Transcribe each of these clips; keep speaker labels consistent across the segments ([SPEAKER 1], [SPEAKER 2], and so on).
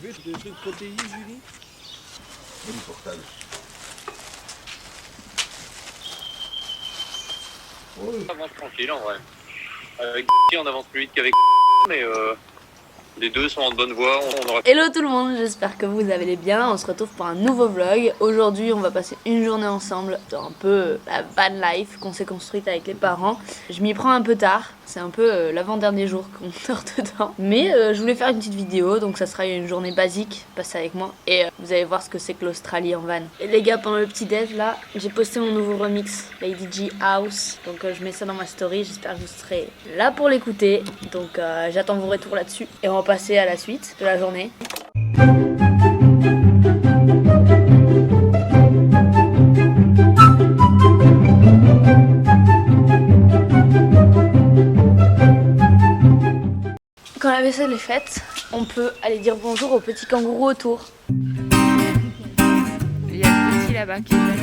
[SPEAKER 1] veux des trucs protéinés, Julie?
[SPEAKER 2] Oui, portage.
[SPEAKER 3] On avance tranquille en vrai. Avec on avance plus vite qu'avec mais les deux sont en bonne voie. On aura...
[SPEAKER 4] Hello tout le monde, j'espère que vous allez bien. On se retrouve pour un nouveau vlog. Aujourd'hui on va passer une journée ensemble dans un peu la van life qu'on s'est construite avec les parents. Je m'y prends un peu tard, c'est un peu l'avant-dernier jour qu'on sort dedans. Mais je voulais faire une petite vidéo, donc ça sera une journée basique, passez avec moi. Et vous allez voir ce que c'est que l'Australie en van. Et les gars, pendant le petit déj là, j'ai posté mon nouveau remix, Lady G House. Donc je mets ça dans ma story, j'espère que vous serez là pour l'écouter. Donc j'attends vos retours là-dessus. Et on va passer à la suite de la journée. Quand la vaisselle est faite, on peut aller dire bonjour aux petits kangourous autour.
[SPEAKER 5] Il y a le petit là-bas qui est là.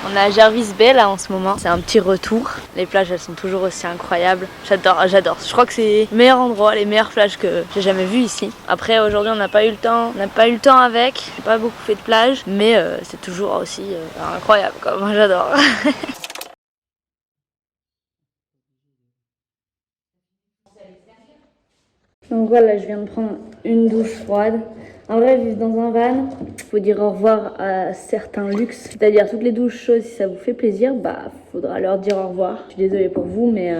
[SPEAKER 4] On a Jervis Bay là en ce moment, c'est un petit retour. Les plages elles sont toujours aussi incroyables. J'adore. Je crois que c'est le meilleur endroit, les meilleures plages que j'ai jamais vues ici. Après aujourd'hui on n'a pas eu le temps, avec. J'ai pas beaucoup fait de plage, mais c'est toujours aussi incroyable quoi. Moi j'adore. Donc voilà, je viens de prendre une douche froide. En vrai, vivre dans un van, faut dire au revoir à certains luxes. C'est-à-dire toutes les douches chaudes, si ça vous fait plaisir, bah faudra leur dire au revoir. Je suis désolée pour vous, mais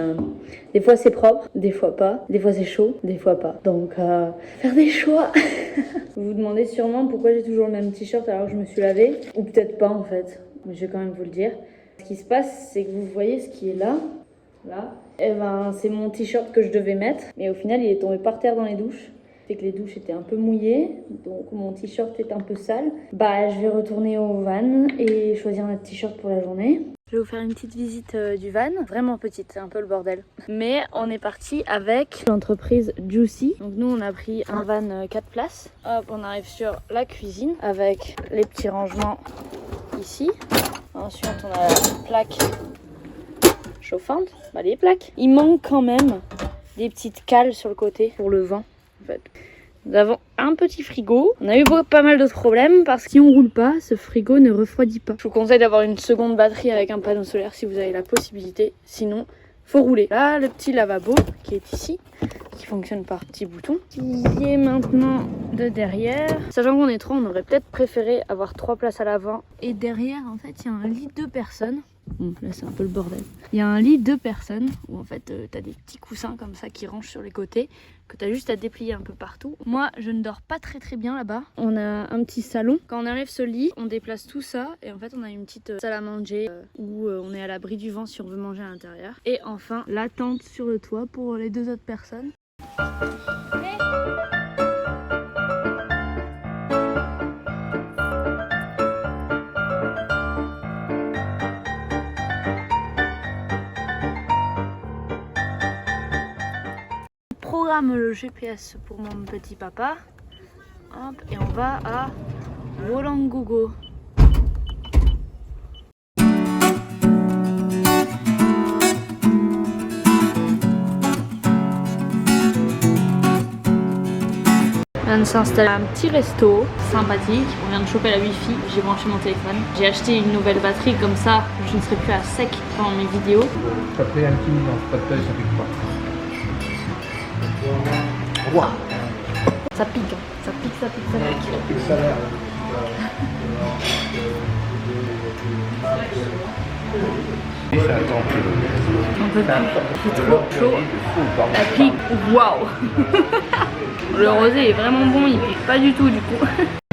[SPEAKER 4] des fois c'est propre, des fois pas. Des fois c'est chaud, des fois pas. Donc faire des choix. Vous vous demandez sûrement pourquoi j'ai toujours le même t-shirt alors que je me suis lavée. Ou peut-être pas en fait, mais je vais quand même vous le dire. Ce qui se passe, c'est que vous voyez ce qui est là. Là, et ben, c'est mon t-shirt que je devais mettre, mais au final il est tombé par terre dans les douches. Fait que les douches étaient un peu mouillées, donc mon t-shirt est un peu sale. Bah je vais retourner au van et choisir un t-shirt pour la journée. Je vais vous faire une petite visite du van, vraiment petite, c'est un peu le bordel. Mais on est parti avec l'entreprise Juicy. Donc nous on a pris un van 4 places. Hop, on arrive sur la cuisine avec les petits rangements ici. Ensuite on a la plaque chauffante, bah les plaques. Il manque quand même des petites cales sur le côté pour le vent en fait. Nous avons un petit frigo. On a eu pas mal d'autres problèmes parce que si on roule pas, ce frigo ne refroidit pas. Je vous conseille d'avoir une seconde batterie avec un panneau solaire si vous avez la possibilité. Sinon, faut rouler. Là, le petit lavabo qui est ici, qui fonctionne par petits boutons, qui est maintenant de derrière. Sachant qu'on est 3, on aurait peut-être préféré avoir 3 places à l'avant. Et derrière, en fait, il y a un lit de 2 personnes. Bon, là c'est un peu le bordel. Il y a un lit de 2 personnes où en fait t'as des petits coussins comme ça qui rangent sur les côtés que t'as juste à déplier un peu partout. Moi je ne dors pas très bien là-bas. On a un petit salon. Quand on enlève ce lit, on déplace tout ça et en fait on a une petite salle à manger où on est à l'abri du vent si on veut manger à l'intérieur. Et enfin la tente sur le toit pour les 2 autres personnes. Programme le GPS pour mon petit papa. Hop, et on va à Wollongongo. On vient de s'installer à un petit resto sympathique. On vient de choper la wifi, j'ai branché mon téléphone. J'ai acheté une nouvelle batterie, comme ça je ne serai plus à sec pendant mes vidéos.
[SPEAKER 2] T'as pris un petit dans pas de taille, ça pique pas. Wow.
[SPEAKER 4] Ça pique, hein. Ça pique.
[SPEAKER 2] Ça a l'air.
[SPEAKER 4] On peut plus, c'est trop chaud. Ça pique, waouh. Le rosé est vraiment bon, il pique pas du tout du coup.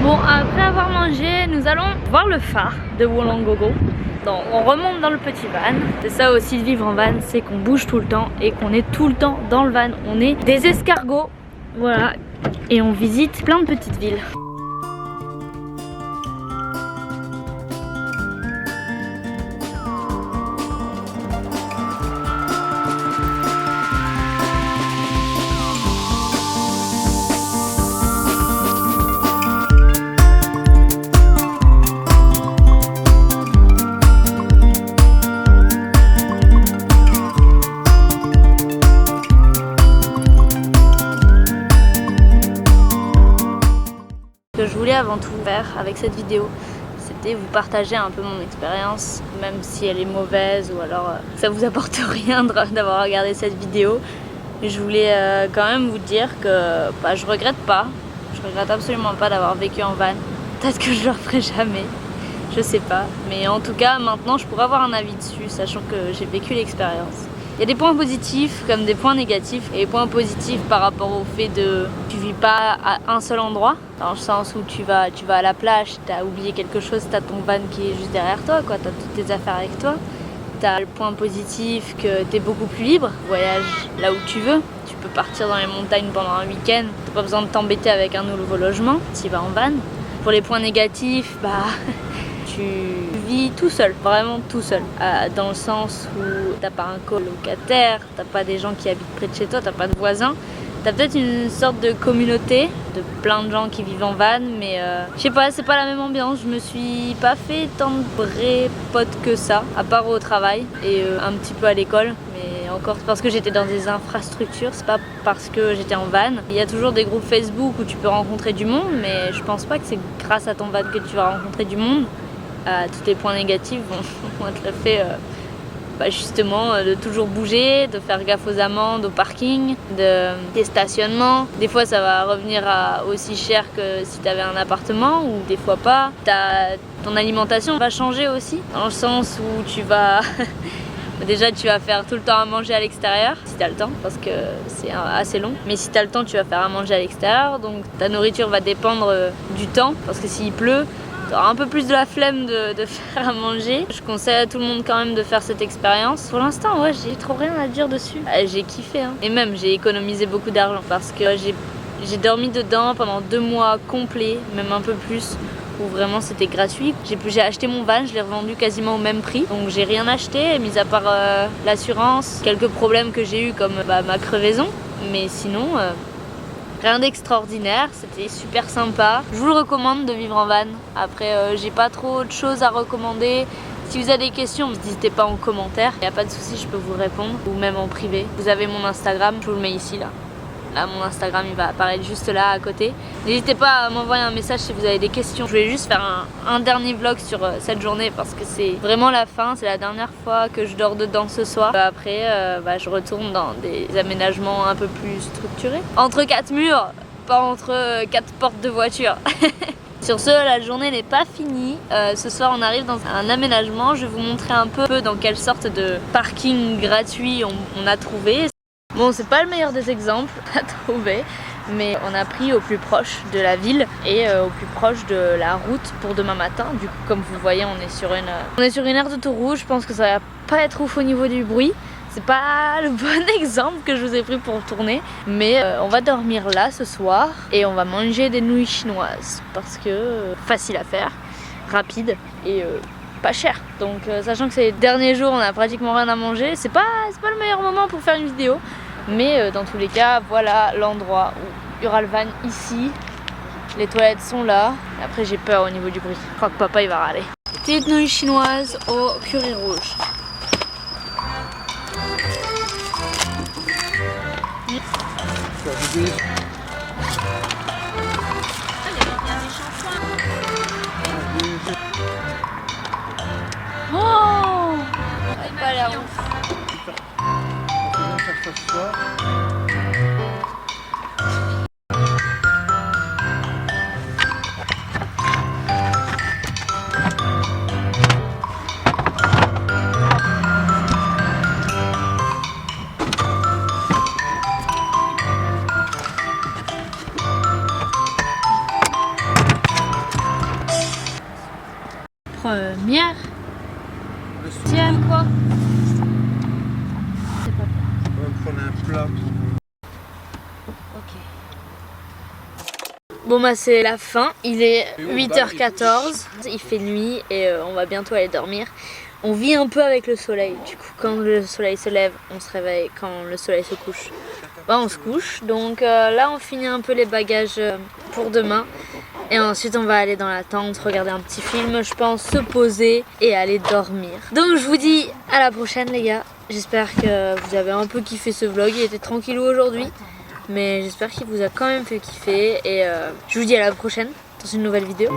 [SPEAKER 4] Bon, après avoir mangé, nous allons voir le phare de Wollongongo. Donc on remonte dans le petit van. C'est ça aussi de vivre en van, c'est qu'on bouge tout le temps et qu'on est tout le temps dans le van. On est des escargots, voilà, et on visite plein de petites villes. que je voulais avant tout faire avec cette vidéo, c'était vous partager un peu mon expérience, même si elle est mauvaise ou alors ça vous apporte rien d'avoir regardé cette vidéo. Je voulais quand même vous dire que je regrette pas, je regrette absolument pas d'avoir vécu en van. Peut-être que je le referai jamais, je sais pas. Mais en tout cas, maintenant je pourrais avoir un avis dessus, sachant que j'ai vécu l'expérience. Il y a des points positifs comme des points négatifs. Et les points positifs par rapport au fait de tu vis pas à un seul endroit, dans le sens où tu vas à la plage, tu as oublié quelque chose, tu as ton van qui est juste derrière toi, tu as toutes tes affaires avec toi. Tu as le point positif que tu es beaucoup plus libre, voyage là où tu veux. Tu peux partir dans les montagnes pendant un week-end, tu n'as pas besoin de t'embêter avec un nouveau logement, tu vas en van. Pour les points négatifs, tu vis tout seul, vraiment tout seul, dans le sens où t'as pas un colocataire, t'as pas des gens qui habitent près de chez toi, t'as pas de voisins. T'as peut-être une sorte de communauté de plein de gens qui vivent en van, mais je sais pas, c'est pas la même ambiance. Je me suis pas fait tant de vrais potes que ça, à part au travail et un petit peu à l'école. Mais encore parce que j'étais dans des infrastructures, c'est pas parce que j'étais en van. Il y a toujours des groupes Facebook où tu peux rencontrer du monde, mais je pense pas que c'est grâce à ton van que tu vas rencontrer du monde. Tous les points négatifs vont être le fait justement de toujours bouger, de faire gaffe aux amendes, au parking, des stationnements. Des fois ça va revenir aussi cher que si tu avais un appartement ou des fois pas. Ton alimentation va changer aussi, dans le sens où tu vas... Déjà tu vas faire tout le temps à manger à l'extérieur, si tu as le temps, parce que c'est assez long. Mais si tu as le temps, tu vas faire à manger à l'extérieur, donc ta nourriture va dépendre du temps, parce que s'il pleut, tu auras un peu plus de la flemme de faire à manger. Je conseille à tout le monde quand même de faire cette expérience. Pour l'instant, ouais, j'ai trop rien à dire dessus. J'ai kiffé, hein. Et même, j'ai économisé beaucoup d'argent, parce que j'ai dormi dedans pendant 2 mois complets, même un peu plus, où vraiment c'était gratuit. J'ai acheté mon van, je l'ai revendu quasiment au même prix. Donc j'ai rien acheté, mis à part l'assurance, quelques problèmes que j'ai eu comme ma crevaison. Mais sinon, rien d'extraordinaire, c'était super sympa. Je vous le recommande de vivre en van. Après, j'ai pas trop de choses à recommander. Si vous avez des questions, n'hésitez pas en commentaire. Il n'y a pas de souci, je peux vous répondre. Ou même en privé. Vous avez mon Instagram, je vous le mets ici là. Là, mon Instagram, il va apparaître juste là à côté. N'hésitez pas à m'envoyer un message si vous avez des questions. Je voulais juste faire un dernier vlog sur cette journée parce que c'est vraiment la fin. C'est la dernière fois que je dors dedans ce soir. Après, je retourne dans des aménagements un peu plus structurés. Entre 4 murs, pas entre 4 portes de voiture. Sur ce, la journée n'est pas finie. Ce soir, on arrive dans un aménagement. Je vais vous montrer un peu dans quelle sorte de parking gratuit on a trouvé. Bon, c'est pas le meilleur des exemples à trouver, mais on a pris au plus proche de la ville et au plus proche de la route pour demain matin. Du coup, comme vous voyez, on est sur une aire d'autoroute. Je pense que ça va pas être ouf au niveau du bruit. C'est pas le bon exemple que je vous ai pris pour tourner, mais on va dormir là ce soir et on va manger des nouilles chinoises parce que facile à faire, rapide et pas cher. Donc sachant que c'est les derniers jours, on a pratiquement rien à manger, c'est pas le meilleur moment pour faire une vidéo. Mais dans tous les cas, voilà l'endroit où il y aura le van ici. Les toilettes sont là. Après j'ai peur au niveau du bruit. Je crois que papa il va râler. Petites nouilles chinoises au curry rouge. Oh, ça a pas l'air ouf. Première. Tiens quoi? C'est pas
[SPEAKER 2] On va prendre un plat pour...
[SPEAKER 4] ok. Bon c'est la fin, il est 8h14, il fait nuit et on va bientôt aller dormir. On vit un peu avec le soleil, du coup quand le soleil se lève, on se réveille, quand le soleil se couche, on se couche. Donc là on finit un peu les bagages pour demain. Et ensuite on va aller dans la tente, regarder un petit film, je pense, se poser et aller dormir. Donc je vous dis à la prochaine les gars. J'espère que vous avez un peu kiffé ce vlog, il était tranquillou aujourd'hui. Mais j'espère qu'il vous a quand même fait kiffer. Et je vous dis à la prochaine dans une nouvelle vidéo.